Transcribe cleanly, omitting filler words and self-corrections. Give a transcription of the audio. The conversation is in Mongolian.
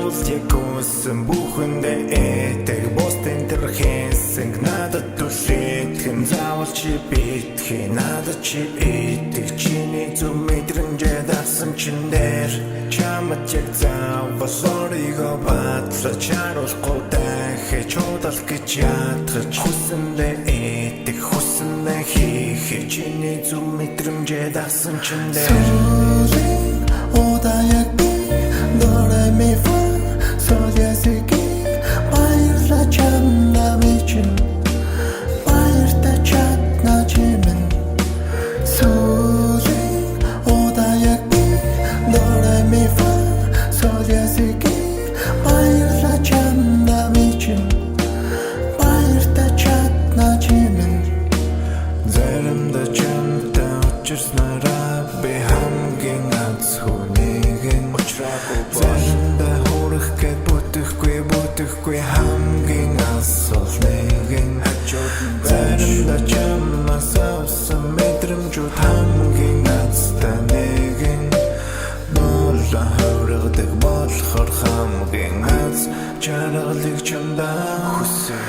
Якусэн бүхэндээ эдэг бостын тэрхээсэн надад түлээтгэн заавал чи битгий надад чи эдэг чиний зүг мэдрэмжээ дагсан чин дээр чамд яг заавал орийгоо батлаж харуулахгүй дахиж удал гэж ятгах хүсэндээ эдэг хүсэндээ хийх чиний зүг мэдрэмжээ дагсан чин дээр Odayak dore mi fa Solyasiki bayırla çamlam için Bayırda çatna çimin Suling Odayak dore mi fa Solyasiki bayırla çamlam için Bayırda çatna çimin Zarimda çamda uçursnara bir hamgin atsuhnigin Zarimda hurах гэд бүтэхгүй хамгийн асуулныг заримдаа чамаас авсан мэдрэмжүүд хамгийн азтай нэгэн нула хаврагдаг болохоор хамгийн аз жаргалыг чамдаа хүсэх